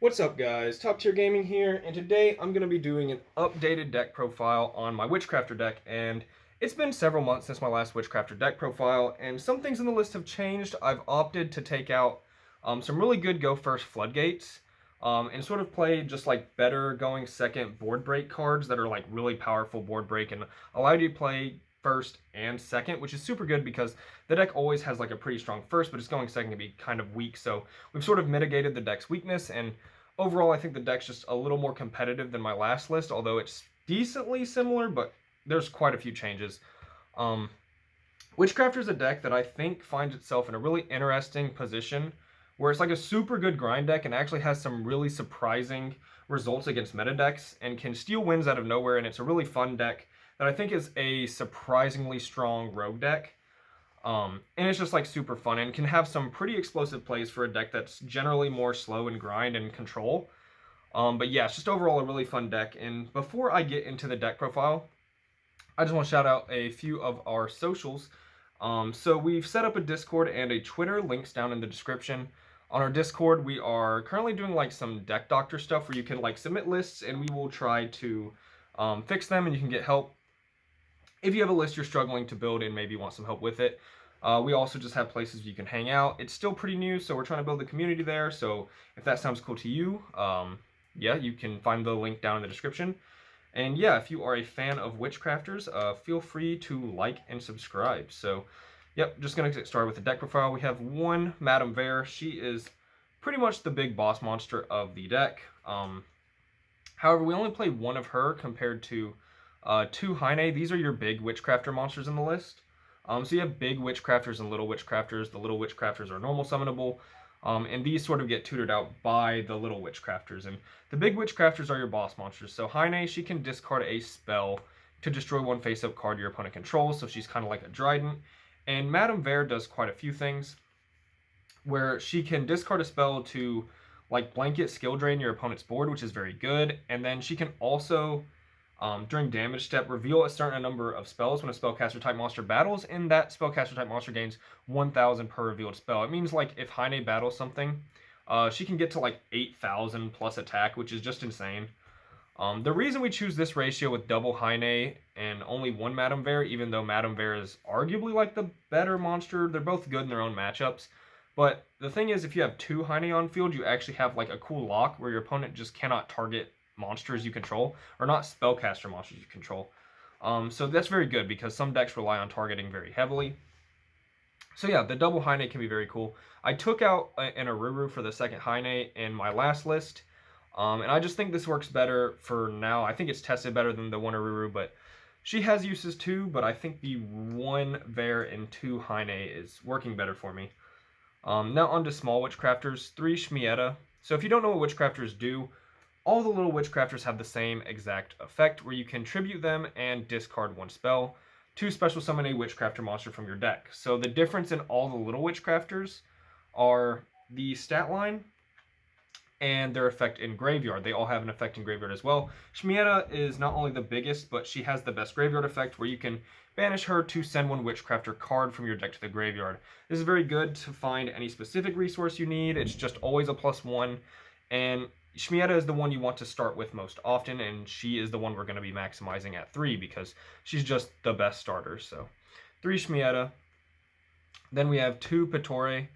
What's up guys, Top Tier Gaming here, and today I'm going to be doing an updated deck profile on my Witchcrafter deck, and it's been several months since my last Witchcrafter deck profile, and some things in the list have changed. I've opted to take out some really good Go First Floodgates, and sort of play just like better going second board break cards that are like really powerful board break and allow you to play first and second, which is super good because the deck always has like a pretty strong first, but its going second can be kind of weak. So we've sort of mitigated the deck's weakness, and overall I think the deck's just a little more competitive than my last list, although it's decently similar, but there's quite a few changes. Witchcrafter is a deck that I think finds itself in a really interesting position where it's like a super good grind deck and actually has some really surprising results against meta decks and can steal wins out of nowhere, and it's a really fun deck that I think is a surprisingly strong rogue deck. And it's just like super fun and can have some pretty explosive plays for a deck that's generally more slow in grind and control. But yeah, it's just overall a really fun deck. And before I get into the deck profile, I just want to shout out a few of our socials. So we've set up a Discord and a Twitter, links down in the description. On our Discord, we are currently doing like some deck doctor stuff where you can like submit lists and we will try to fix them, and you can get help if you have a list you're struggling to build and maybe want some help with it. We also just have places you can hang out. It's still pretty new, so we're trying to build the community there. So if that sounds cool to you, yeah, you can find the link down in the description. And yeah, if you are a fan of Witchcrafters, feel free to like and subscribe. So, yep, just going to get started with the deck profile. We have one Madame Vera. She is pretty much the big boss monster of the deck. However, we only play one of her compared to two Heine. These are your big Witchcrafter monsters in the list. So you have big Witchcrafters and little Witchcrafters. The little Witchcrafters are normal summonable, and these sort of get tutored out by the little Witchcrafters. And the big Witchcrafters are your boss monsters. So Heine, she can discard a spell to destroy one face-up card your opponent controls, so she's kind of like a Trident. And Madame Vera does quite a few things, where she can discard a spell to like blanket skill drain your opponent's board, which is very good. And then she can also during damage step, reveal a certain number of spells when a spellcaster type monster battles, and that spellcaster type monster gains 1,000 per revealed spell. It means like if Heine battles something, she can get to like 8,000 plus attack, which is just insane. The reason we choose this ratio with double Heine and only one Madame Vera, even though Madame Vera is arguably like the better monster, they're both good in their own matchups. But the thing is, if you have two Heine on field, you actually have like a cool lock where your opponent just cannot target monsters you control, or not spellcaster monsters you control. So that's very good because some decks rely on targeting very heavily. So yeah, the double Heine can be very cool. I took out an Aruru for the second Heine in my last list, and I just think this works better for now. I think it's tested better than the one Aruru, but she has uses too, but I think the one Ver and two Heine is working better for me. Now on to small Witchcrafters, 3 Shmieta. So if you don't know what Witchcrafters do, all the little Witchcrafters have the same exact effect, where you can tribute them and discard one spell to special summon a Witchcrafter monster from your deck. So the difference in all the little Witchcrafters are the stat line and their effect in graveyard. They all have an effect in graveyard as well. Shmieta is not only the biggest, but she has the best graveyard effect, where you can banish her to send one Witchcrafter card from your deck to the graveyard. This is very good to find any specific resource you need. It's just always a +1, and Shmieta is the one you want to start with most often, and she is the one we're going to be maximizing at 3 because she's just the best starter. So 3 Shmieta. Then we have 2 Pittore.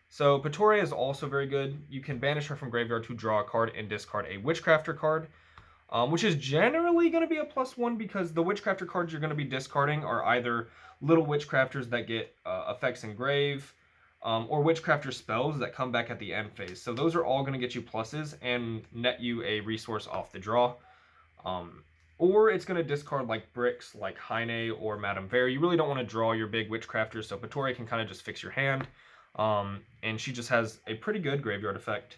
So Pittore is also very good. You can banish her from graveyard to draw a card and discard a Witchcrafter card, which is generally going to be a +1 because the Witchcrafter cards you're going to be discarding are either little Witchcrafters that get effects in grave, or Witchcrafter spells that come back at the end phase. So those are all going to get you pluses and net you a resource off the draw. Or it's going to discard like bricks like Heine or Madame Vera. You really don't want to draw your big Witchcrafters, so Pittore can kind of just fix your hand. And she just has a pretty good graveyard effect.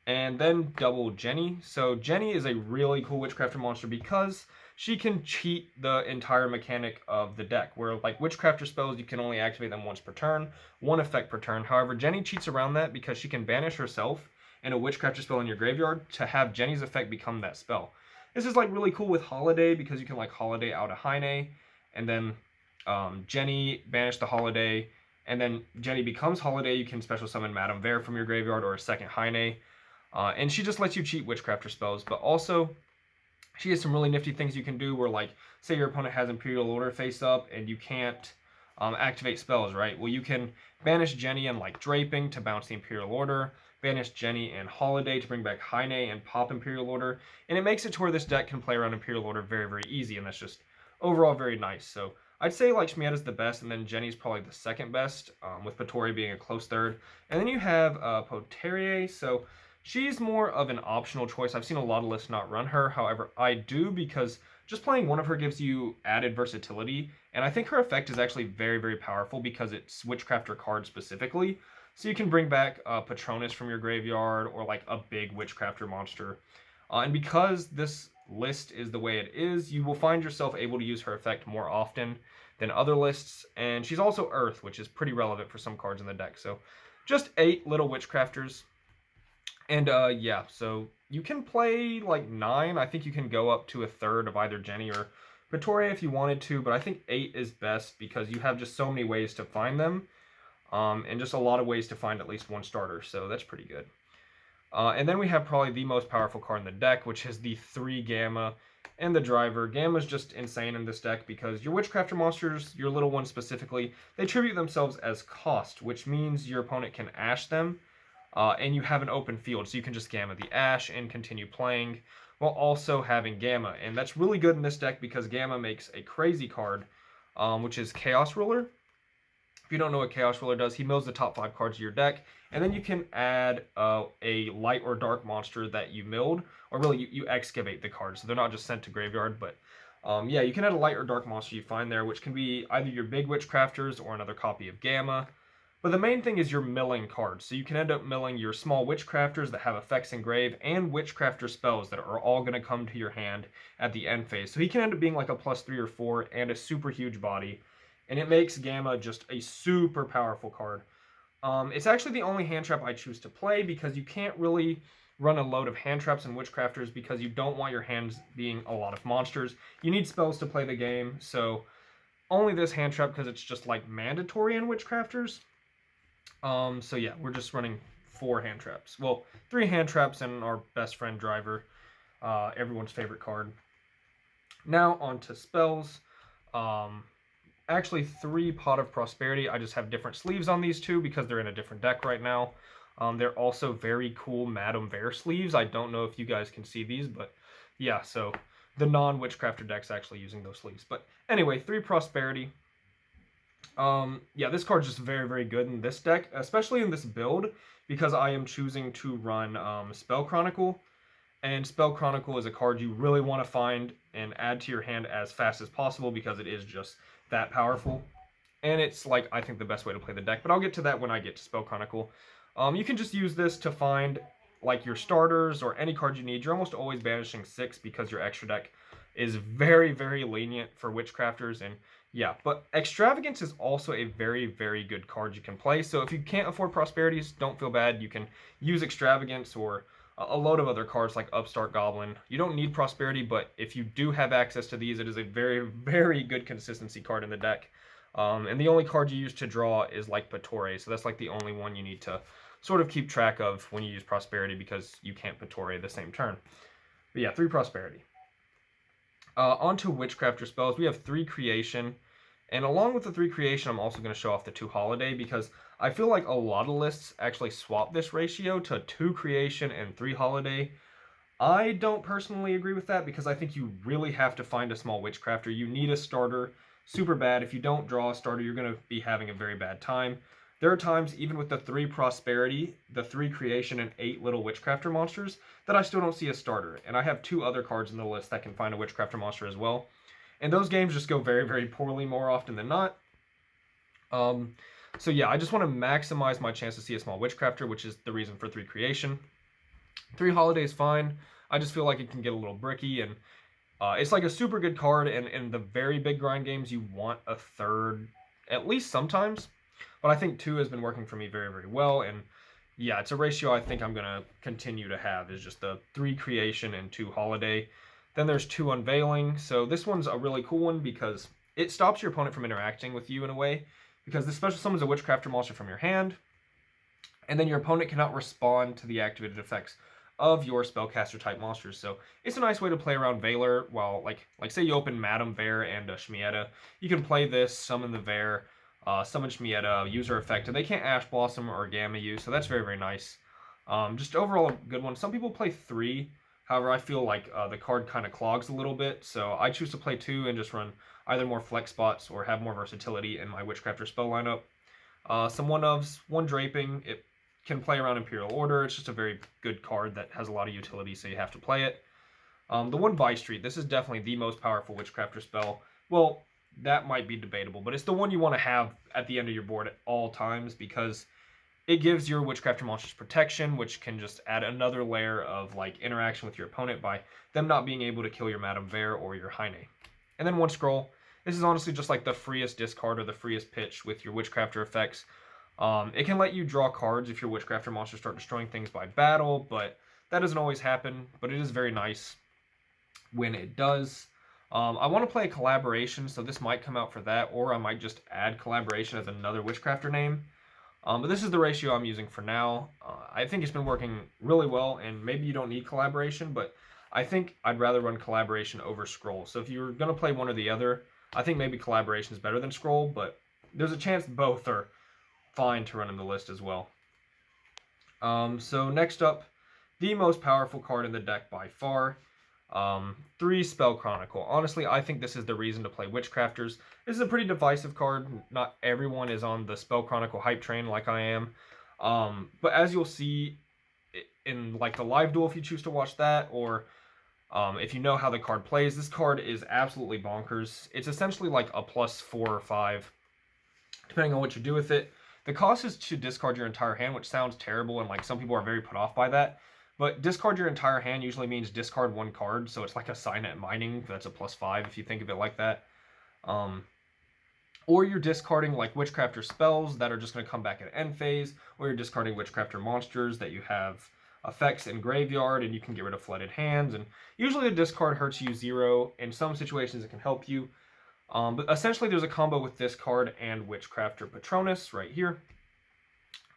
And then double Jenny. So Jenny is a really cool Witchcrafter monster because she can cheat the entire mechanic of the deck, where like Witchcrafter spells, you can only activate them once per turn, one effect per turn. However, Jenny cheats around that because she can banish herself and a Witchcrafter spell in your graveyard to have Jenny's effect become that spell. This is like really cool with Holiday because you can like Holiday out a Heine, and then Jenny banish the Holiday, and then Jenny becomes Holiday. You can special summon Madame Vera from your graveyard or a second Heine. And she just lets you cheat Witchcrafter spells, but also she has some really nifty things you can do where, like, say your opponent has Imperial Order face up and you can't activate spells, right? Well, you can banish Jenny and, like, Draping to bounce the Imperial Order, banish Jenny and Holiday to bring back Heine and pop Imperial Order, and it makes it to where this deck can play around Imperial Order very, very easy, and that's just overall very nice. So I'd say, like, Shmietta's the best, and then Jenny's probably the second best, with Patori being a close third. And then you have Poterier, so she's more of an optional choice. I've seen a lot of lists not run her. However, I do, because just playing one of her gives you added versatility. And I think her effect is actually very, very powerful because it's Witchcrafter card specifically. So you can bring back Patronus from your graveyard, or like a big Witchcrafter monster. And because this list is the way it is, you will find yourself able to use her effect more often than other lists. And she's also Earth, which is pretty relevant for some cards in the deck. So just 8 little Witchcrafters. And yeah, so you can play like 9. I think you can go up to a third of either Jenny or Victoria if you wanted to, but I think 8 is best because you have just so many ways to find them, and just a lot of ways to find at least one starter, so that's pretty good. And then we have probably the most powerful card in the deck, which is the 3 Gamma and the Driver. Gamma is just insane in this deck because your Witchcrafter monsters, your little ones specifically, they tribute themselves as cost, which means your opponent can Ash them. And you have an open field, so you can just Gamma the Ash and continue playing while also having Gamma. And that's really good in this deck because Gamma makes a crazy card, which is Chaos Ruler. If you don't know what Chaos Ruler does, he mills the top 5 cards of your deck, and then you can add a light or dark monster that you milled, or really you excavate the cards, so they're not just sent to graveyard, but yeah, you can add a light or dark monster you find there, which can be either your big Witchcrafters or another copy of Gamma. But the main thing is you're milling cards, so you can end up milling your small Witchcrafters that have effects engrave and Witchcrafter spells that are all going to come to your hand at the end phase. So he can end up being like a +3 or 4 and a super huge body, and it makes Gamma just a super powerful card. It's actually the only hand trap I choose to play because you can't really run a load of hand traps and Witchcrafters because you don't want your hands being a lot of monsters. You need spells to play the game, so only this hand trap because it's just like mandatory in Witchcrafters. So yeah, we're just running 4 hand traps. Well, 3 hand traps and our best friend Driver, everyone's favorite card. Now on to spells. Actually 3 Pot of Prosperity. I just have different sleeves on these 2 because they're in a different deck right now. They're also very cool Madame Vera sleeves. I don't know if you guys can see these, but yeah, so the non-Witchcrafter deck's actually using those sleeves. But anyway, 3 Prosperity. Yeah, this card's just very, very good in this deck, especially in this build, because I am choosing to run Spell Chronicle, and Spell Chronicle is a card you really want to find and add to your hand as fast as possible because it is just that powerful, and it's, like, I think the best way to play the deck, but I'll get to that when I get to Spell Chronicle. You can just use this to find, like, your starters or any card you need. You're almost always banishing 6 because your extra deck is very, very lenient for Witchcrafters, and yeah, but Extravagance is also a very, very good card you can play. So if you can't afford Prosperities, don't feel bad. You can use Extravagance or a load of other cards like Upstart Goblin. You don't need Prosperity, but if you do have access to these, it is a very, very good consistency card in the deck. And the only card you use to draw is like Patore, so that's like the only one you need to sort of keep track of when you use Prosperity because you can't Patore the same turn. But yeah, 3 Prosperity. On to Witchcrafter spells, we have 3 Creation, and along with the 3 Creation, I'm also going to show off the 2 Holiday, because I feel like a lot of lists actually swap this ratio to 2 Creation and 3 Holiday. I don't personally agree with that, because I think you really have to find a small Witchcrafter. You need a starter super bad. If you don't draw a starter, you're going to be having a very bad time. There are times, even with the 3 Prosperity, the 3 Creation, and 8 little Witchcrafter monsters, that I still don't see a starter. And I have 2 other cards in the list that can find a Witchcrafter monster as well. And those games just go very, very poorly more often than not. So yeah, I just want to maximize my chance to see a small Witchcrafter, which is the reason for 3 Creation. 3 Holiday is fine. I just feel like it can get a little bricky, and it's like a super good card, and in the very big grind games, you want a third, at least sometimes. But I think 2 has been working for me very, very well, and yeah, it's a ratio I think I'm going to continue to have, is just the 3 Creation and 2 Holiday. Then there's 2 Unveiling, so this one's a really cool one because it stops your opponent from interacting with you in a way, because this special summons a Witchcrafter monster from your hand, and then your opponent cannot respond to the activated effects of your spellcaster type monsters. So it's a nice way to play around Valor while, like say you open Madame Vera and Shmieta, you can play this, summon the Vera, summon Shmieta, use her effect, and they can't Ash Blossom or Gamma you, so that's very, very nice. Just overall a good one. Some people play 3, however I feel like the card kind of clogs a little bit, so I choose to play 2 and just run either more flex spots or have more versatility in my Witchcrafter spell lineup. Some 1-ofs, 1 Draping, it can play around Imperial Order. It's just a very good card that has a lot of utility, so you have to play it. The 1 By Street, this is definitely the most powerful Witchcrafter spell. Well, that might be debatable, but it's the one you want to have at the end of your board at all times because it gives your Witchcrafter monsters protection, which can just add another layer of like interaction with your opponent by them not being able to kill your Madame Vera or your Heine. And then 1 Scroll. This is honestly just like the freest discard or the freest pitch with your Witchcrafter effects. It can let you draw cards if your Witchcrafter monsters start destroying things by battle, but that doesn't always happen, but it is very nice when it does. I want to play a Collaboration, so this might come out for that, or I might just add Collaboration as another Witchcrafter name. But this is the ratio I'm using for now. I think it's been working really well, and maybe you don't need Collaboration, but I think I'd rather run Collaboration over Scroll. So if you're going to play one or the other, I think maybe Collaboration is better than Scroll, but there's a chance both are fine to run in the list as well. So next up, the most powerful card in the deck by far, 3 Spell Chronicle. Honestly, I think this is the reason to play Witchcrafters. This is a pretty divisive card. Not everyone is on the Spell Chronicle hype train like I am. But as you'll see in like the live duel, if you choose to watch that, or if you know how the card plays, this card is absolutely bonkers. It's essentially like a +4 or 5, depending on what you do with it. The cost is to discard your entire hand, which sounds terrible, and like some people are very put off by that. But discard your entire hand usually means discard 1 card, so it's like a Signet Mining. That's a +5 if you think of it like that. Or you're discarding like Witchcrafter spells that are just going to come back at end phase, or you're discarding Witchcrafter monsters that you have effects in graveyard, and you can get rid of flooded hands. And usually the discard hurts you 0. In some situations it can help you. But essentially there's a combo with this card and Witchcrafter Patronus right here,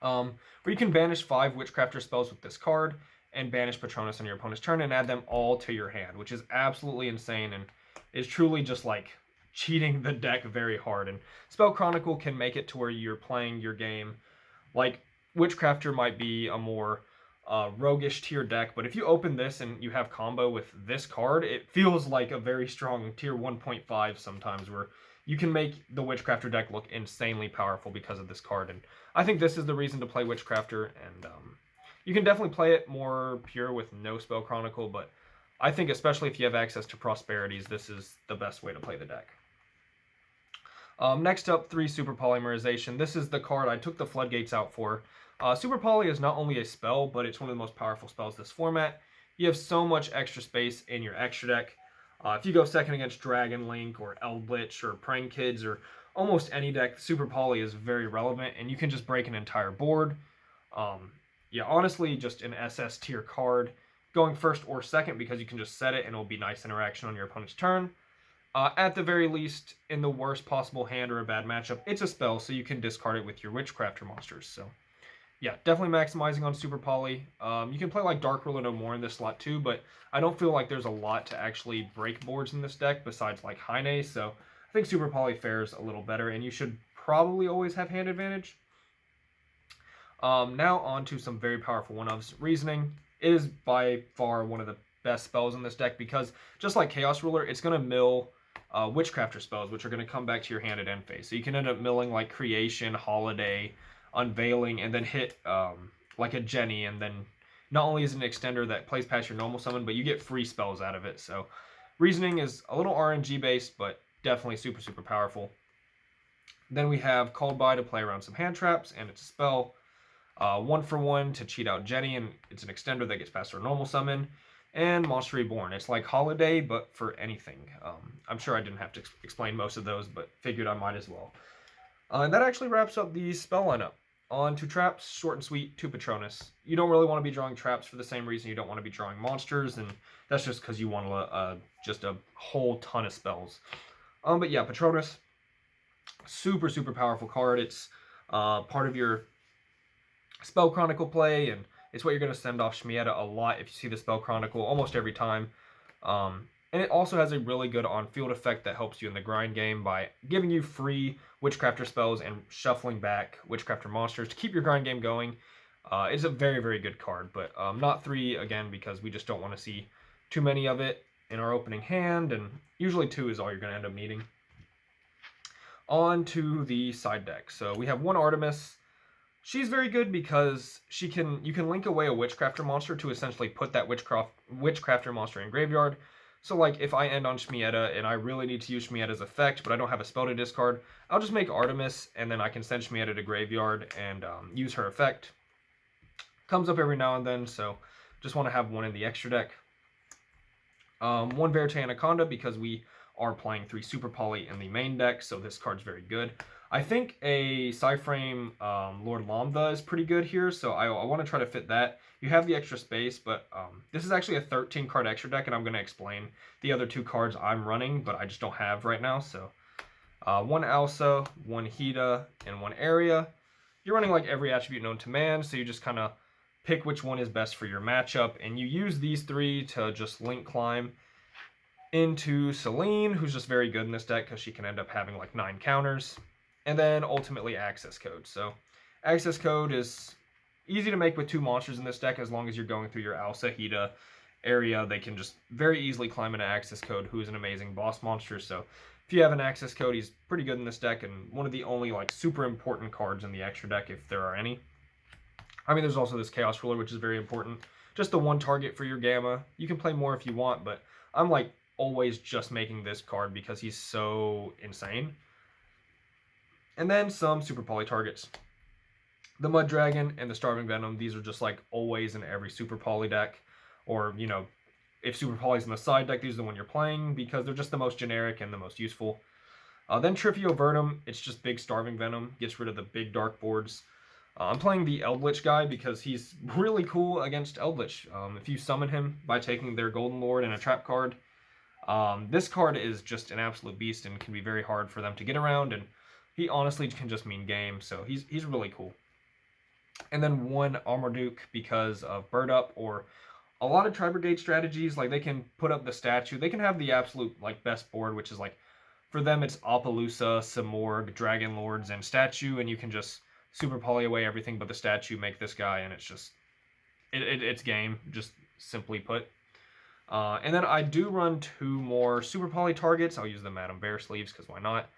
where you can banish 5 Witchcrafter spells with this card and banish Patronus on your opponent's turn and add them all to your hand, which is absolutely insane and is truly just like cheating the deck very hard. And Spell Chronicle can make it to where you're playing your game like Witchcrafter might be a more roguish tier deck, but if you open this and you have combo with this card, it feels like a very strong tier 1.5 sometimes, where you can make the Witchcrafter deck look insanely powerful because of this card. And I think this is the reason to play Witchcrafter, and you can definitely play it more pure with no Spell Chronicle, but I think especially if you have access to Prosperities, this is the best way to play the deck. Next up, 3 Super Polymerization. This is the card I took the Floodgates out for. Super Poly is not only a spell, but it's one of the most powerful spells this format. You have so much extra space in your extra deck. If you go second against Dragon Link or Eldritch or Praying Kids or almost any deck, Super Poly is very relevant, and you can just break an entire board. Yeah, honestly, just an SS tier card, going first or second because you can just set it and it'll be nice interaction on your opponent's turn. At the very least, in the worst possible hand or a bad matchup, it's a spell, so you can discard it with your Witchcrafter monsters. So yeah, definitely maximizing on Super Poly. You can play like Dark Ruler No More in this slot too, but I don't feel like there's a lot to actually break boards in this deck besides like Heine, so I think Super Poly fares a little better, and you should probably always have hand advantage. Now on to some very powerful 1-ofs. Reasoning is by far one of the best spells in this deck because just like Chaos Ruler, it's going to mill Witchcrafter spells, which are going to come back to your hand at end phase. So you can end up milling like Creation, Holiday, Unveiling, and then hit like a Jenny, and then not only is it an extender that plays past your normal summon, but you get free spells out of it. So Reasoning is a little RNG based, but definitely super, super powerful. Then we have Called By to play around some hand traps, and it's a spell. 1-for-1 to cheat out Jenny, and it's an extender that gets past her normal summon. And Monster Reborn. It's like Holiday, but for anything. I'm sure I didn't have to explain most of those, but figured I might as well. And that actually wraps up the spell lineup. On to traps, short and sweet, 2 Patronus. You don't really want to be drawing traps for the same reason you don't want to be drawing monsters, and that's just because you want just a whole ton of spells. But yeah, Patronus, super, super powerful card. It's part of your Spell Chronicle play, and It's what you're going to send off Shmieta a lot if you see the spell Chronicle almost every time. And it also has a really good on-field effect that helps you in the grind game by giving you free Witchcrafter spells and shuffling back Witchcrafter monsters to keep your grind game going. It's a very, very good card, but not 3, again, because we just don't want to see too many of it in our opening hand, and usually 2 is all you're going to end up needing. On to the side deck. So we have 1 Artemis. She's very good because you can link away a Witchcrafter monster to essentially put that Witchcrafter monster in graveyard. So like if I end on Shmieta and I really need to use Shmieta's effect, but I don't have a spell to discard, I'll just make Artemis and then I can send Shmieta to graveyard and use her effect. Comes up every now and then, so just want to have 1 in the extra deck. 1 Vera Anaconda because we are playing 3 Super Poly in the main deck, so this card's very good. I think a Psyframe Lord Lambda is pretty good here, so I want to try to fit that. You have the extra space, but this is actually a 13 card extra deck, and I'm going to explain the other 2 cards I'm running, but I just don't have right now. So 1 Elsa, 1 Hida, and 1 Area. You're running like every attribute known to man, so you just kind of pick which one is best for your matchup, and you use these 3 to just link climb into Celine, who's just very good in this deck because she can end up having like 9 counters. And then ultimately Access Code. So Access Code is easy to make with 2 monsters in this deck as long as you're going through your Elsa, Hida area. They can just very easily climb into Access Code, who is an amazing boss monster. So if you have an Access Code, he's pretty good in this deck and one of the only like super important cards in the extra deck if there are any. I mean, there's also this Chaos Ruler, which is very important. Just the 1 target for your Gamma. You can play more if you want, but I'm like always just making this card because he's so insane. And then some Super Poly targets. The Mud Dragon and the Starving Venom, these are just like always in every Super Poly deck. Or, you know, if Super Poly's in the side deck, these are the one you're playing because they're just the most generic and the most useful. Then Trifio Verdum, it's just big Starving Venom, gets rid of the big dark boards. I'm playing the Eldritch guy because he's really cool against Eldritch. If you summon him by taking their Golden Lord and a trap card, this card is just an absolute beast and can be very hard for them to get around, and he honestly can just mean game, so he's really cool. And then 1 Armorduke because of Bird Up, or a lot of Tri-Brigade strategies, like they can put up the statue. They can have the absolute like best board, which is like, for them it's Appaloosa, Simorg, Dragon Lords, and Statue, and you can just Super Poly away everything but the statue, make this guy, and it's just, it's game, just simply put. And then I do run 2 more Super Poly targets. I'll use the Madame Bear sleeves, because why not?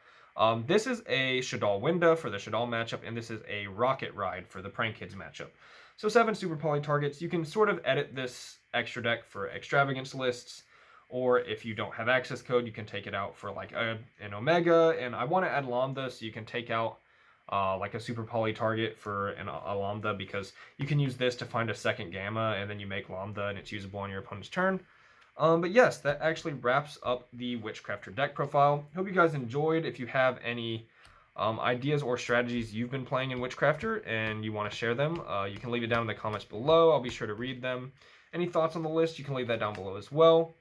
This is a Shadal Winda for the Shadal matchup, and this is a Rocket Ride for the Prank Kids matchup. So 7 Super Poly targets. You can sort of edit this extra deck for extravagance lists, or if you don't have access code, you can take it out for like an Omega, and I want to add Lambda, so you can take out like a Super Poly target for a Lambda, because you can use this to find a second Gamma, and then you make Lambda, and it's usable on your opponent's turn. But yes, that actually wraps up the Witchcrafter deck profile. Hope you guys enjoyed. If you have any ideas or strategies you've been playing in Witchcrafter and you want to share them, you can leave it down in the comments below. I'll be sure to read them. Any thoughts on the list, you can leave that down below as well.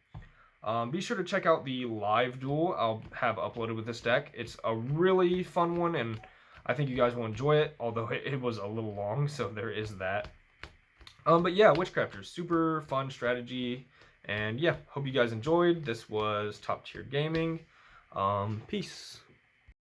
Be sure to check out the live duel I'll have uploaded with this deck. It's a really fun one, and I think you guys will enjoy it, although it was a little long, so there is that. But yeah, Witchcrafters, super fun strategy. And yeah, hope you guys enjoyed. This was Top Tier Gaming. Peace.